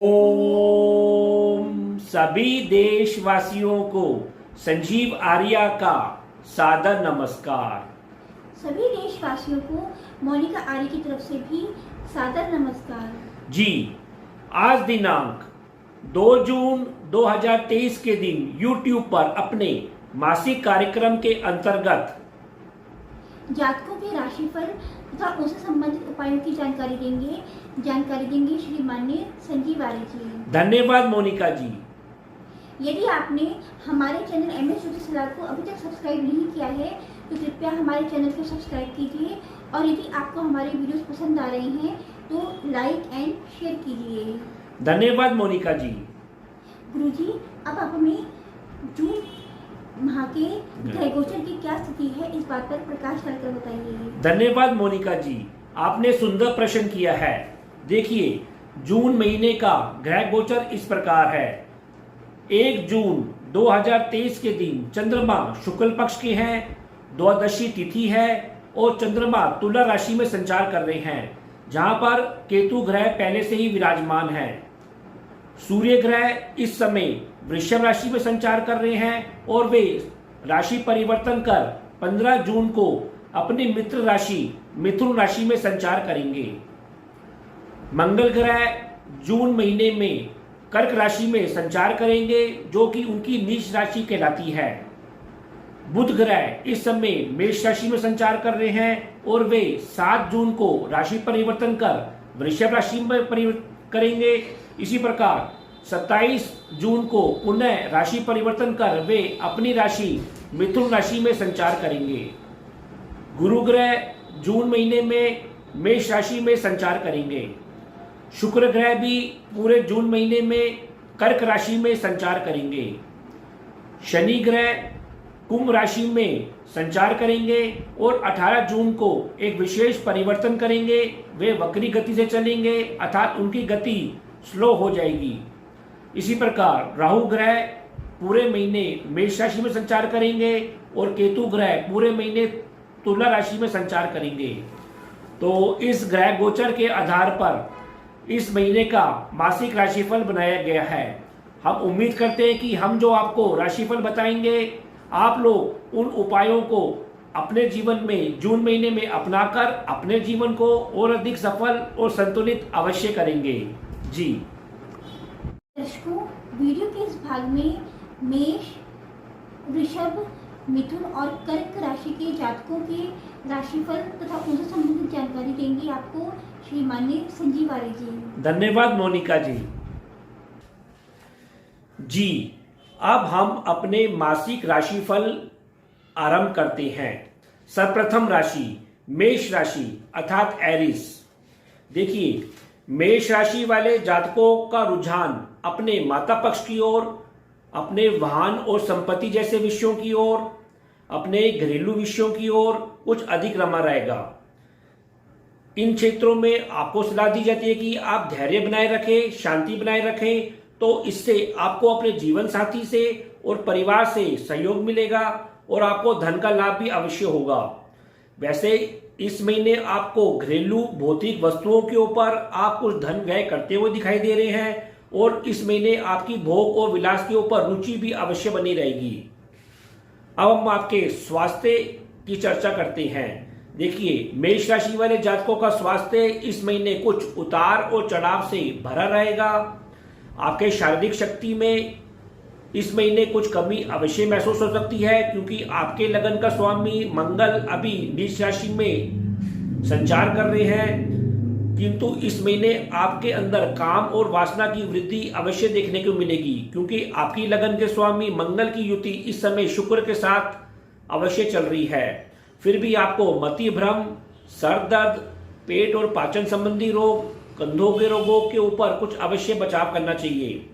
ओम सभी देशवासियों को संजीव आर्या का सादर नमस्कार। सभी देशवासियों को मोनिका आर्य की तरफ से भी सादर नमस्कार। जी, आज दिनांक 2 जून 2023 के दिन YouTube पर अपने मासिक कार्यक्रम के अंतर्गत जातकों के राशिफल तथा उससे संबंधित उपायों की जानकारी देंगे श्री माननीय संजीव आर्य जी। धन्यवाद मोनिका जी। यदि आपने हमारे चैनल MS ज्योतिष सलाह को अभी तक सब्सक्राइब नहीं किया है तो कृपया हमारे चैनल को सब्सक्राइब कीजिए और यदि आपको हमारे वीडियोस पसंद आ रहे हैं तो लाइक एंड शेयर कीजिए। धन्यवाद मोनिका जी। गुरुजी, अब आप हमें जून माह के ग्रह गोचर की क्या स्थिति है इस बात पर प्रकाश डालकर बताइए। धन्यवाद मोनिका जी, आपने सुंदर प्रश्न किया है। देखिए, जून महीने का ग्रह गोचर इस प्रकार है। 1 जून 2023 के दिन चंद्रमा शुक्ल पक्ष के हैं, द्वादशी तिथि है और चंद्रमा तुला राशि में संचार कर रहे हैं, जहां पर केतु ग्रह पहले से ही विराजमान है। सूर्य ग्रह इस समय वृषभ राशि में संचार कर रहे हैं और वे राशि परिवर्तन कर 15 जून को अपनी मित्र राशि मिथुन राशि में संचार करेंगे। मंगल ग्रह जून महीने में कर्क राशि में संचार करेंगे, जो कि उनकी नीच राशि कहलाती है। बुध ग्रह इस समय मेष राशि में संचार कर रहे हैं और वे 7 जून को राशि परिवर्तन कर वृषभ राशि में परिवर्तन करेंगे। इसी प्रकार 27 जून को पुनः राशि परिवर्तन कर वे अपनी राशि मिथुन राशि में संचार करेंगे। गुरु ग्रह जून महीने में मेष राशि में संचार करेंगे। शुक्र ग्रह भी पूरे जून महीने में कर्क राशि में संचार करेंगे। शनि ग्रह कुंभ राशि में संचार करेंगे और 18 जून को एक विशेष परिवर्तन करेंगे। वे वक्री गति से चलेंगे, अर्थात उनकी गति स्लो हो जाएगी। इसी प्रकार राहु ग्रह पूरे महीने मेष राशि में संचार करेंगे और केतु ग्रह पूरे महीने तुला राशि में संचार करेंगे। तो इस ग्रह गोचर के आधार पर इस महीने का मासिक राशिफल बनाया गया है। हम उम्मीद करते हैं कि हम जो आपको राशिफल बताएंगे, आप लोग उन उपायों को अपने जीवन में जून महीने में अपनाकर अपने जीवन को और अधिक सफल और संतुलित अवश्य करेंगे। जी दर्शकों, वीडियो के इस भाग में मेष, वृषभ, मिथुन और कर्क राशि के जातकों के राशिफल तथा उनसे संबंधित जानकारी देंगे आपको श्री माननीय संजीव आर्य जी। धन्यवाद मोनिका जी। जी, अब हम अपने मासिक राशिफल आरंभ करते हैं। सर्वप्रथम राशि मेष राशि अर्थात एरिस। देखिए, मेष राशि वाले जातकों का रुझान अपने माता पक्ष की ओर, अपने वाहन और संपत्ति जैसे विषयों की ओर, अपने घरेलू विषयों की ओर कुछ अधिक रमा रहेगा। इन क्षेत्रों में आपको सलाह दी जाती है कि आप धैर्य बनाए रखें, शांति बनाए रखें, तो इससे आपको अपने जीवन साथी से और परिवार से सहयोग मिलेगा और आपको धन का लाभ भी अवश्य होगा। वैसे इस महीने आपको घरेलू भौतिक वस्तुओं के ऊपर आप कुछ धन व्यय करते हुए दिखाई दे रहे हैं और इस महीने आपकी भोग और विलास के ऊपर रुचि भी अवश्य बनी रहेगी। अब हम आपके स्वास्थ्य की चर्चा करते हैं। देखिए, मेष राशि वाले जातकों का स्वास्थ्य इस महीने कुछ उतार और चढ़ाव से भरा रहेगा। आपके शारीरिक शक्ति में इस महीने कुछ कमी अवश्य महसूस हो सकती है, क्योंकि आपके लगन का स्वामी मंगल अभी नीच राशि में संचार कर रहे हैं। किंतु इस महीने आपके अंदर काम और वासना की वृद्धि अवश्य देखने को मिलेगी, क्योंकि आपकी लगन के स्वामी मंगल की युति इस समय शुक्र के साथ अवश्य चल रही है। फिर भी आपको मति भ्रम, सर दर्द, पेट और पाचन संबंधी रोग, कंधों के रोगों के ऊपर कुछ अवश्य बचाव करना चाहिए।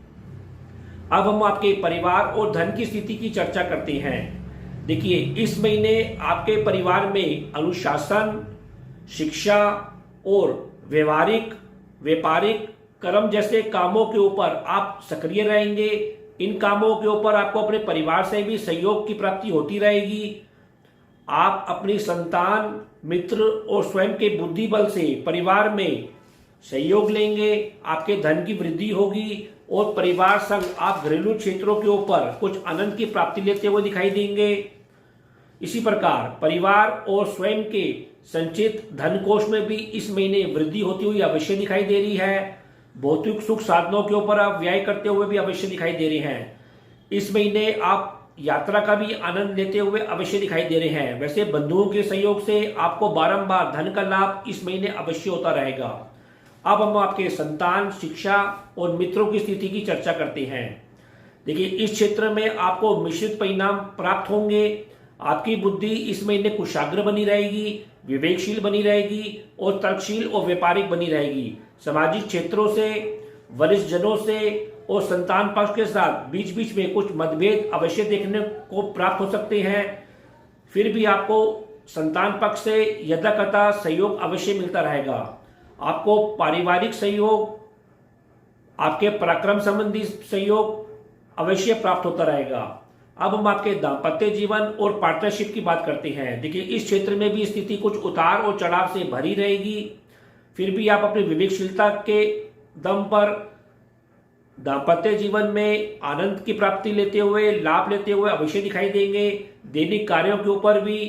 अब हम आपके परिवार और धन की स्थिति की चर्चा करते हैं। देखिए, इस महीने आपके परिवार में अनुशासन, शिक्षा और व्यापारिक कर्म जैसे कामों के ऊपर आप सक्रिय रहेंगे। इन कामों के ऊपर आपको अपने परिवार से भी सहयोग की प्राप्ति होती रहेगी। आप अपनी संतान, मित्र और स्वयं के बुद्धि बल से परिवार में सहयोग लेंगे, आपके धन की वृद्धि होगी और परिवार संग आप घरेलू क्षेत्रों के ऊपर कुछ आनंद की प्राप्ति लेते हुए दिखाई देंगे। इसी प्रकार परिवार और स्वयं के संचित धन कोष में भी इस महीने वृद्धि होती हुई अवश्य दिखाई दे रही है। भौतिक सुख साधनों के ऊपर आप व्यय करते हुए भी अवश्य दिखाई दे रहे हैं। इस महीने आप यात्रा का भी आनंद लेते हुए अवश्य दिखाई दे रहे हैं। वैसे बंधुओं के सहयोग से आपको बारंबार धन का लाभ इस महीने अवश्य होता रहेगा। अब हम आपके संतान, शिक्षा और मित्रों की स्थिति की चर्चा करते हैं। देखिए, इस क्षेत्र में आपको मिश्रित परिणाम प्राप्त होंगे। आपकी बुद्धि इस महीने कुशाग्र बनी रहेगी, विवेकशील बनी रहेगी और तर्कशील और व्यापारिक बनी रहेगी। सामाजिक क्षेत्रों से, वरिष्ठ जनों से और संतान पक्ष के साथ बीच बीच में कुछ मतभेद अवश्य देखने को प्राप्त हो सकते हैं। फिर भी आपको संतान पक्ष से यथाकथा सहयोग अवश्य मिलता रहेगा। आपको पारिवारिक सहयोग, आपके पराक्रम संबंधी सहयोग अवश्य प्राप्त होता रहेगा। अब हम आपके दाम्पत्य जीवन और पार्टनरशिप की बात करते हैं। देखिए, इस क्षेत्र में भी स्थिति कुछ उतार और चढ़ाव से भरी रहेगी। फिर भी आप अपनी विवेकशीलता के दम पर दाम्पत्य जीवन में आनंद की प्राप्ति लेते हुए, लाभ लेते हुए अवश्य दिखाई देंगे। दैनिक कार्यों के ऊपर भी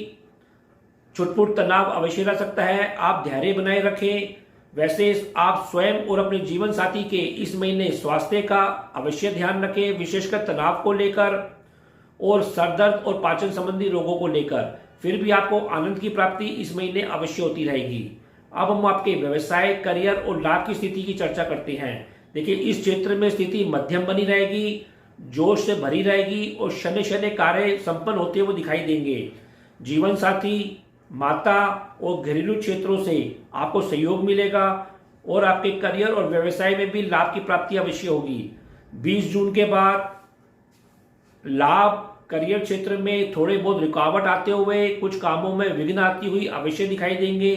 छुटपुट तनाव अवश्य रह सकता है। आप धैर्य बनाए रखें। वैसे आप स्वयं और अपने जीवन साथी के इस महीने स्वास्थ्य का अवश्य ध्यान रखें, विशेषकर तनाव को लेकर और सरदर्द और पाचन संबंधी रोगों को लेकर। फिर भी आपको आनंद की प्राप्ति इस महीने अवश्य होती रहेगी। अब हम आपके व्यवसाय, करियर और लाभ की स्थिति की चर्चा करते हैं। देखिए, इस क्षेत्र में स्थिति मध्यम बनी रहेगी, जोश से भरी रहेगी और शनि शनि कार्य संपन्न होते हुए दिखाई देंगे। जीवन साथी, माता और घरेलू क्षेत्रों से आपको सहयोग मिलेगा और आपके करियर और व्यवसाय में भी लाभ की प्राप्ति अवश्य होगी। 20 जून के बाद लाभ, करियर क्षेत्र में थोड़े बहुत रुकावट आते हुए, कुछ कामों में विघ्न आती हुई अवश्य दिखाई देंगे,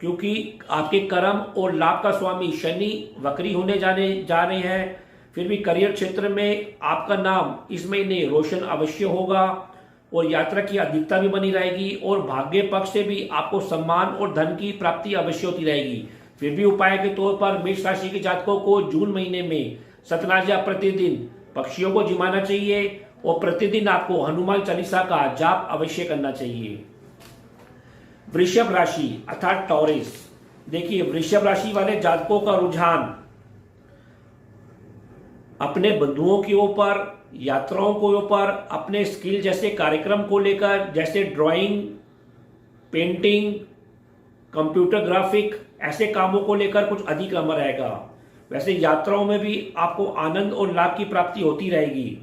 क्योंकि आपके कर्म और लाभ का स्वामी शनि वक्री होने जा रहे हैं। फिर भी करियर क्षेत्र में आपका नाम इस महीने रोशन अवश्य होगा और यात्रा की अधिकता भी बनी रहेगी और भाग्य पक्ष से भी आपको सम्मान और धन की प्राप्ति अवश्य होती रहेगी। फिर भी उपाय के तौर पर मेष राशि के जातकों को जून महीने में सतनाजा प्रतिदिन पक्षियों को जिमाना चाहिए और प्रतिदिन आपको हनुमान चालीसा का जाप अवश्य करना चाहिए। वृषभ राशि अर्थात टॉरस। देखिए, वृषभ राशि वाले जातकों का रुझान अपने बंधुओं के ऊपर, यात्राओं के ऊपर, अपने स्किल जैसे कार्यक्रम को लेकर, जैसे ड्राइंग, पेंटिंग, कंप्यूटर ग्राफिक, ऐसे कामों को लेकर कुछ अधिक लंबा रहेगा। वैसे यात्राओं में भी आपको आनंद और लाभ की प्राप्ति होती रहेगी।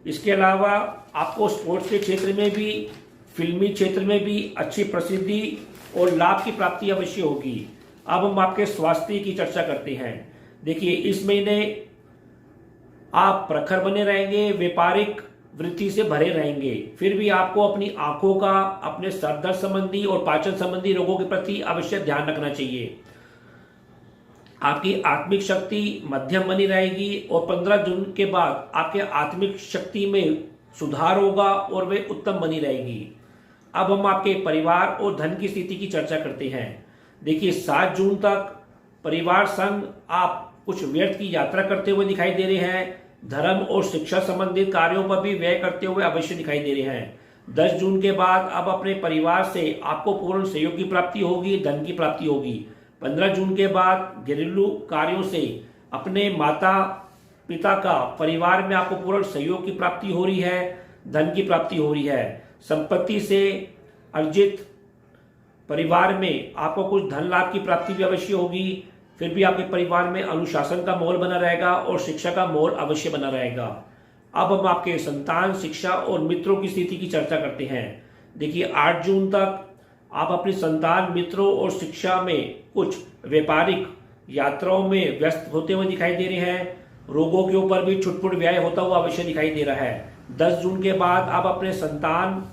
इसके अलावा आपको स्पोर्ट्स के क्षेत्र में भी, फिल्मी क्षेत्र में भी अच्छी प्रसिद्धि और लाभ की प्राप्ति अवश्य होगी। अब हम आपके स्वास्थ्य की चर्चा करते हैं। देखिए, इस महीने आप प्रखर बने रहेंगे, व्यापारिक वृत्ति से भरे रहेंगे। फिर भी आपको अपनी आंखों का, अपने सरदर्द संबंधी और पाचन संबंधी रोगों के प्रति अवश्य ध्यान रखना चाहिए। आपकी आत्मिक शक्ति मध्यम बनी रहेगी और 15 जून के बाद आपके आत्मिक शक्ति में सुधार होगा और वे उत्तम बनी रहेगी। अब हम आपके परिवार और धन की स्थिति की चर्चा करते हैं। देखिए, 7 जून तक परिवार संग आप कुछ व्यर्थ की यात्रा करते हुए दिखाई दे रहे हैं। धर्म और शिक्षा संबंधित कार्यों पर भी व्यय करते हुए अवश्य दिखाई दे रहे हैं। 10 जून के बाद अब अपने परिवार से आपको पूर्ण सहयोग की प्राप्ति होगी, धन की प्राप्ति होगी। 15 जून के बाद घरेलू कार्यों से अपने माता पिता का, परिवार में आपको पूर्ण सहयोग की प्राप्ति हो रही है, धन की प्राप्ति हो रही है। संपत्ति से अर्जित परिवार में आपको कुछ धन लाभ की प्राप्ति भी अवश्य होगी। फिर भी आपके परिवार में अनुशासन का माहौल बना रहेगा और शिक्षा का माहौल अवश्य बना रहेगा। अब हम आपके संतान, शिक्षा और मित्रों की स्थिति की चर्चा करते हैं। देखिए, 8 जून तक आप अपनी संतान, मित्रों और शिक्षा में कुछ व्यापारिक यात्राओं में व्यस्त होते हुए दिखाई दे रहे हैं। रोगों के ऊपर भी छुटपुट व्यय होता हुआ अवश्य दिखाई दे रहा है। 10 जून के बाद आप अपने संतान,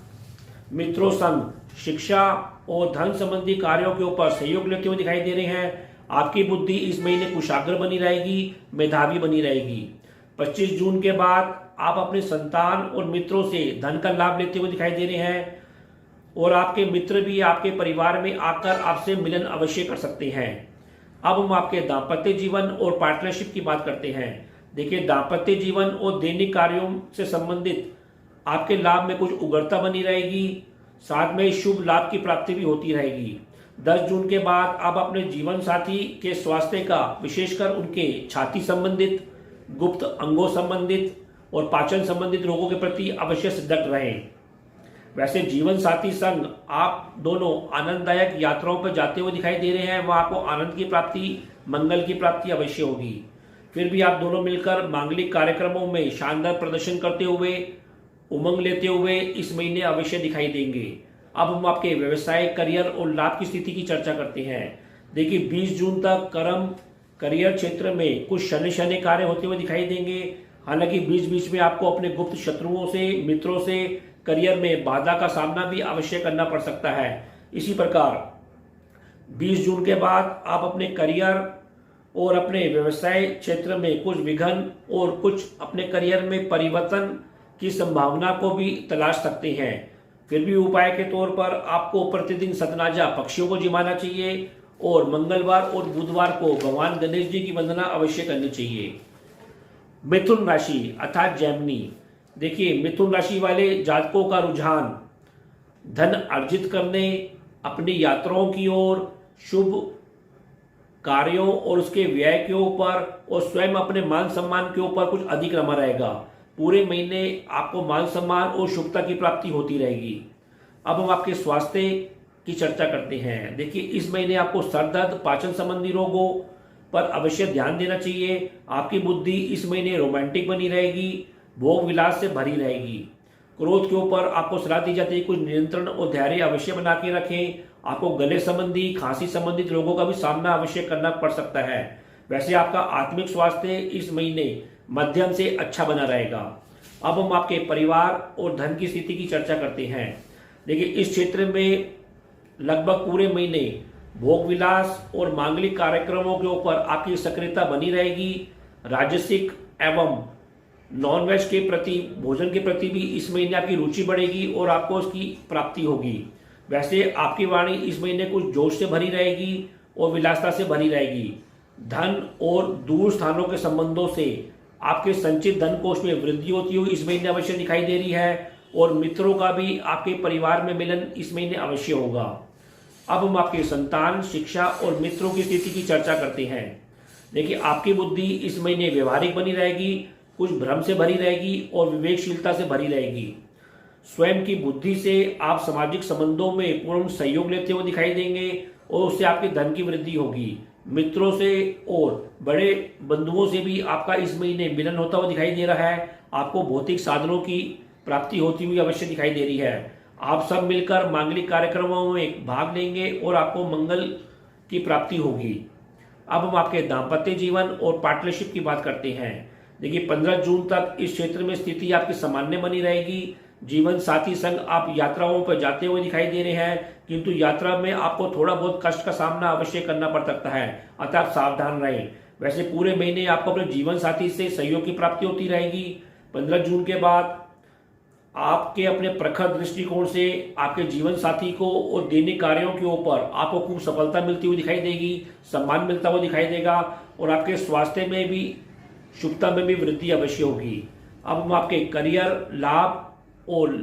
मित्रों संग शिक्षा और धन संबंधी कार्यों के ऊपर सहयोग लेते हुए दिखाई दे रहे हैं। आपकी बुद्धि इस महीने कुशाग्र बनी रहेगी, मेधावी बनी रहेगी। 25 जून के बाद आप अपने संतान और मित्रों से धन का लाभ लेते हुए दिखाई दे रहे हैं और आपके मित्र भी आपके परिवार में आकर आपसे मिलन अवश्य कर सकते हैं। अब हम आपके दाम्पत्य जीवन और पार्टनरशिप की बात करते हैं। देखिए, दाम्पत्य जीवन और दैनिक कार्यों से संबंधित आपके लाभ में कुछ उग्रता बनी रहेगी, साथ में शुभ लाभ की प्राप्ति भी होती रहेगी। 10 जून के बाद आप अपने जीवन साथी के स्वास्थ्य का, विशेषकर उनके छाती संबंधित, गुप्त अंगों संबंधित और पाचन संबंधित रोगों के प्रति अवश्य सजग रहें। वैसे जीवन साथी संग आप दोनों आनंददायक यात्राओं पर जाते हुए दिखाई दे रहे हैं, वहां आपको आनंद की प्राप्ति, मंगल की प्राप्ति अवश्य होगी। फिर भी आप दोनों मिलकर मांगलिक कार्यक्रमों में शानदार प्रदर्शन करते हुए, उमंग लेते हुए इस महीने अवश्य दिखाई देंगे। अब हम आपके व्यवसाय, करियर और लाभ की स्थिति की चर्चा करते हैं। देखिए, 20 जून तक कर्म, करियर क्षेत्र में कुछ शनि कार्य होते हुए दिखाई देंगे। हालांकि बीच बीच में आपको अपने गुप्त शत्रुओं से, मित्रों से करियर में बाधा का सामना भी अवश्य करना पड़ सकता है। इसी प्रकार 20 जून के बाद आप अपने करियर और अपने व्यवसाय क्षेत्र में कुछ विघ्न और कुछ अपने करियर में परिवर्तन की संभावना को भी तलाश सकते हैं। फिर भी उपाय के तौर पर आपको प्रतिदिन सतनाजा पक्षियों को जिमाना चाहिए और मंगलवार और बुधवार को भगवान गणेश जी की वंदना अवश्य करनी चाहिए। मिथुन राशि अर्थात जेमिनी। देखिए, मिथुन राशि वाले जातकों का रुझान धन अर्जित करने, अपनी यात्राओं की ओर, शुभ कार्यों और उसके व्यय के ऊपर और स्वयं अपने मान सम्मान के ऊपर कुछ अधिक रमा रहेगा। पूरे महीने आपको मान सम्मान और शुभता की प्राप्ति होती रहेगी। अब हम आपके स्वास्थ्य की चर्चा करते हैं। देखिए, इस महीने आपको सर दर्द, पाचन संबंधी रोगों पर अवश्य ध्यान देना चाहिए। आपकी बुद्धि इस महीने रोमांटिक बनी रहेगी, भोग विलास से भरी रहेगी। क्रोध के ऊपर आपको सलाह दी जाती है कुछ नियंत्रण और धैर्य अवश्य बना के रखें। आपको गले संबंधी, खांसी संबंधित रोगों का भी सामना अवश्य करना पड़ सकता है। वैसे आपका आत्मिक स्वास्थ्य इस महीने मध्यम से अच्छा बना रहेगा। अब हम आपके परिवार और धन की स्थिति की चर्चा करते हैं। देखिए, इस क्षेत्र में लगभग पूरे महीने भोग विलास और मांगलिक कार्यक्रमों के ऊपर आपकी सक्रियता बनी रहेगी। राजसिक एवं नॉनवेज के प्रति, भोजन के प्रति भी इस महीने आपकी रुचि बढ़ेगी और आपको उसकी प्राप्ति होगी। वैसे आपकी वाणी इस महीने कुछ जोश से भरी रहेगी और विलासता से भरी रहेगी। धन और दूर स्थानों के संबंधों से आपके संचित धन कोष में वृद्धि होती हुई इस महीने अवश्य दिखाई दे रही है और मित्रों का भी आपके परिवार में मिलन इस महीने अवश्य होगा। अब हम आपके संतान, शिक्षा और मित्रों की स्थिति की चर्चा करते हैं। देखिए, आपकी बुद्धि इस महीने व्यवहारिक बनी रहेगी, कुछ भ्रम से भरी रहेगी और विवेकशीलता से भरी रहेगी। स्वयं की बुद्धि से आप सामाजिक संबंधों में पूर्ण सहयोग लेते हुए दिखाई देंगे और उससे आपके धन की वृद्धि होगी। मित्रों से और बड़े बंधुओं से भी आपका इस महीने मिलन होता हुआ दिखाई दे रहा है। आपको भौतिक साधनों की प्राप्ति होती हुई अवश्य दिखाई दे रही है। आप सब मिलकर मांगलिक कार्यक्रमों में भाग लेंगे और आपको मंगल की प्राप्ति होगी। अब हम आपके दाम्पत्य जीवन और पार्टनरशिप की बात करते हैं। देखिए, 15 जून तक इस क्षेत्र में स्थिति आपकी सामान्य बनी रहेगी। जीवन साथी संग आप यात्राओं पर जाते हुए दिखाई दे रहे हैं, किंतु यात्रा में आपको थोड़ा बहुत कष्ट का सामना अवश्य करना पड़ सकता है, अतः आप सावधान रहें। वैसे पूरे महीने आपको अपने जीवन साथी से सहयोग की प्राप्ति होती रहेगी। 15 जून के बाद आपके अपने प्रखर दृष्टिकोण से आपके जीवन साथी को और दैनिक कार्यों के ऊपर आपको खूब सफलता मिलती हुई दिखाई देगी, सम्मान मिलता हुआ दिखाई देगा और आपके स्वास्थ्य में भी, शुभता में भी वृद्धि अवश्य होगी। अब हम आपके करियर, लाभ और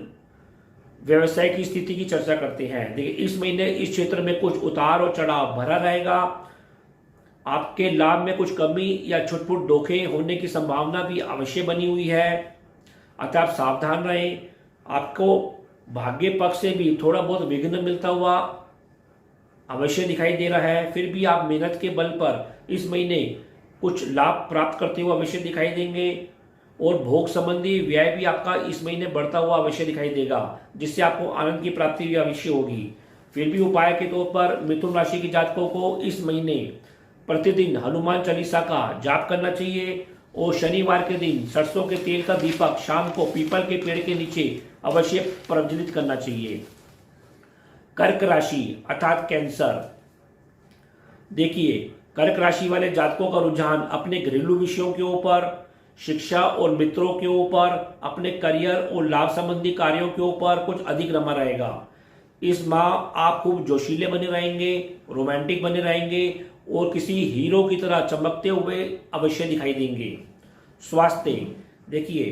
व्यवसाय की स्थिति की चर्चा करते हैं। देखिए, इस महीने इस क्षेत्र में कुछ उतार और चढ़ाव भरा रहेगा। आपके लाभ में कुछ कमी या छुटपुट धोखे होने की संभावना भी अवश्य बनी हुई है, अतः आप सावधान रहें। आपको भाग्य पक्ष से भी थोड़ा बहुत विघ्न मिलता हुआ अवश्य दिखाई दे रहा है। फिर भी आप मेहनत के बल पर इस महीने कुछ लाभ प्राप्त करते हुए अवश्य दिखाई देंगे और भोग संबंधी व्यय भी आपका इस महीने बढ़ता हुआ अवश्य दिखाई देगा, जिससे आपको आनंद की प्राप्ति भी अवश्य होगी। फिर भी उपाय के तौर पर मिथुन राशि के जातकों को इस महीने प्रतिदिन हनुमान चालीसा का जाप करना चाहिए और शनिवार के दिन सरसों के तेल का दीपक शाम को पीपल के पेड़ के नीचे अवश्य प्रज्वलित करना चाहिए। कर्क राशि अर्थात कैंसर। देखिए, कर्क राशि वाले जातकों का रुझान अपने घरेलू विषयों के ऊपर, शिक्षा और मित्रों के ऊपर, अपने करियर और लाभ संबंधी कार्यों के ऊपर कुछ अधिक रमा रहेगा। इस माह आप खूब जोशीले बने रहेंगे, रोमांटिक बने रहेंगे और किसी हीरो की तरह चमकते हुए अवश्य दिखाई देंगे। स्वास्थ्य, देखिए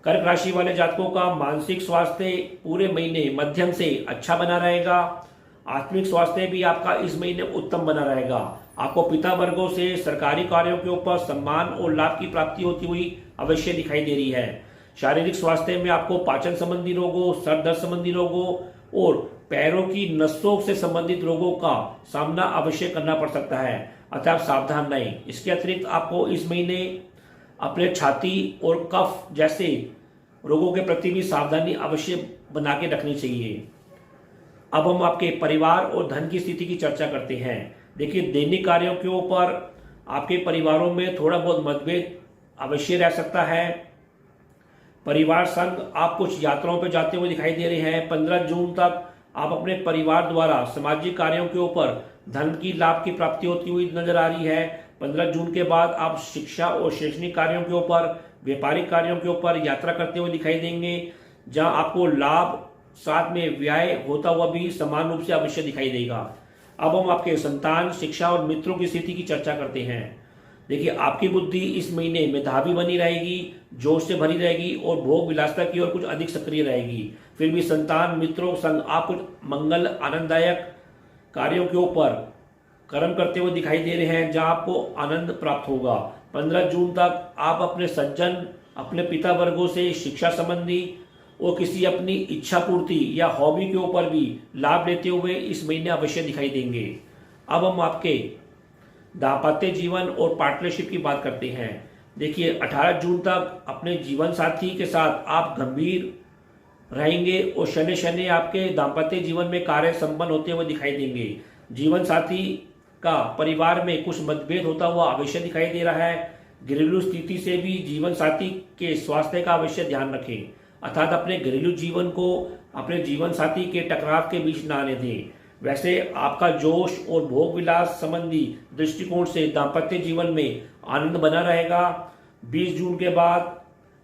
कर्क राशि वाले जातकों का मानसिक स्वास्थ्य पूरे महीने मध्यम से अच्छा बना रहेगा। आत्मिक स्वास्थ्य भी आपका इस महीने उत्तम बना रहेगा। आपको पिता वर्गों से सरकारी कार्यों के ऊपर सम्मान और लाभ की प्राप्ति होती हुई अवश्य दिखाई दे रही है। शारीरिक स्वास्थ्य में आपको पाचन संबंधी रोगों, सर दर्द संबंधी रोगों और पैरों की नसों से संबंधित रोगों का सामना अवश्य करना पड़ सकता है, अतः आप सावधान रहें। इसके अतिरिक्त आपको इस महीने अपने छाती और कफ जैसे रोगों के प्रति भी सावधानी अवश्य बना के रखनी चाहिए। अब हम आपके परिवार और धन की स्थिति की चर्चा करते हैं। देखिए, दैनिक कार्यों के ऊपर आपके परिवारों में थोड़ा बहुत मतभेद अवश्य रह सकता है। परिवार संग आप कुछ यात्राओं पर जाते हुए दिखाई दे रहे हैं। 15 जून तक आप अपने परिवार द्वारा सामाजिक कार्यों के ऊपर धन की लाभ की प्राप्ति होती हुई नजर आ रही है। 15 जून के बाद आप शिक्षा और शैक्षणिक कार्यों के ऊपर, व्यापारिक कार्यों के ऊपर यात्रा करते हुए दिखाई देंगे, जहां आपको लाभ साथ में व्यय होता हुआ भी समान रूप से अवश्य दिखाई देगा। अब हम आपके संतान, शिक्षा और मित्रों की स्थिति की चर्चा करते हैं। देखिए, आपकी बुद्धि इस महीने मेधावी बनी रहेगी, जोश से भरी रहेगी और भोग विलासता की ओर कुछ अधिक सक्रिय रहेगी। फिर भी संतान, मित्रों संग आप कुछ मंगल आनंददायक कार्यों के ऊपर कर्म करते हुए दिखाई दे रहे हैं, जहां आपको आनंद प्राप्त होगा। 15 जून तक आप अपने सज्जन, अपने पिता वर्गों से शिक्षा संबंधी और किसी अपनी इच्छा पूर्ति या हॉबी के ऊपर भी लाभ लेते हुए इस महीने अवश्य दिखाई देंगे। अब हम आपके दाम्पत्य जीवन और पार्टनरशिप की बात करते हैं। देखिए, 18 जून तक अपने जीवन साथी के साथ आप गंभीर रहेंगे और शनि शनि आपके दाम्पत्य जीवन में कार्य संपन्न होते हुए दिखाई देंगे। जीवन साथी का परिवार में कुछ मतभेद होता हुआ अवश्य दिखाई दे रहा है। घरेलू स्थिति से भी जीवन साथी के स्वास्थ्य का अवश्य ध्यान रखें, अर्थात अपने घरेलू जीवन को अपने जीवन साथी के टकराव के बीच न आने दें। वैसे आपका जोश और भोग विलास संबंधी दृष्टिकोण से दाम्पत्य जीवन में आनंद बना रहेगा। 20 जून के बाद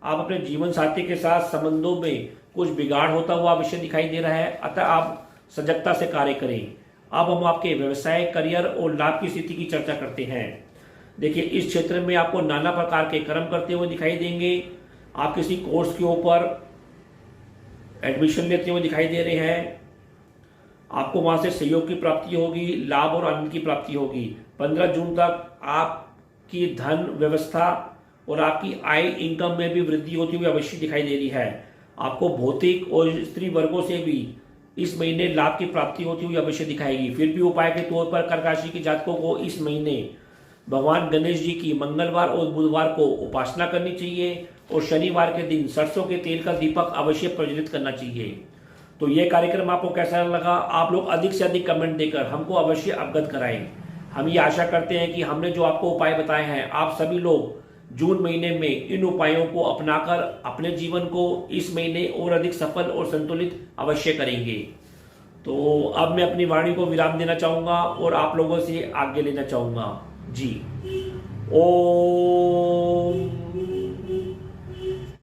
आप अपने जीवन साथी के साथ संबंधों में कुछ बिगाड़ होता हुआ अवश्य दिखाई दे रहा है, अतः आप सजगता से कार्य करें। अब हम आपके व्यवसाय, करियर और लाभ की स्थिति की चर्चा करते हैं। देखिए, इस क्षेत्र में आपको नाना प्रकार के कर्म करते हुए दिखाई देंगे। आप किसी कोर्स के ऊपर एडमिशन लेते हुए दिखाई दे रहे हैं। आपको वहां से सहयोग की प्राप्ति होगी, लाभ और आनंद की प्राप्ति होगी। 15 जून तक आपकी धन व्यवस्था और आपकी आय इनकम में भी वृद्धि होती हुई अवश्य दिखाई दे रही है। आपको भौतिक और स्त्री वर्गों से भी इस महीने लाभ की प्राप्ति होती हुई अवश्य दिखाएगी। फिर भी उपाय के तौर पर कर्क राशि के जातकों को इस महीने भगवान गणेश जी की मंगलवार और बुधवार को उपासना करनी चाहिए और शनिवार के दिन सरसों के तेल का दीपक अवश्य प्रज्वलित करना चाहिए। तो ये कार्यक्रम आपको कैसा लगा? आप लोग अधिक से अधिक कमेंट देकर हमको अवश्य अवगत कराएं। हम ये आशा करते हैं कि हमने जो आपको उपाय बताए हैं, आप सभी लोग जून महीने में इन उपायों को अपनाकर अपने जीवन को इस महीने और अधिक सफल और संतुलित अवश्य करेंगे। तो अब मैं अपनी वाणी को विराम देना चाहूंगा और आप लोगों से आगे लेना चाहूंगा। जी, ओम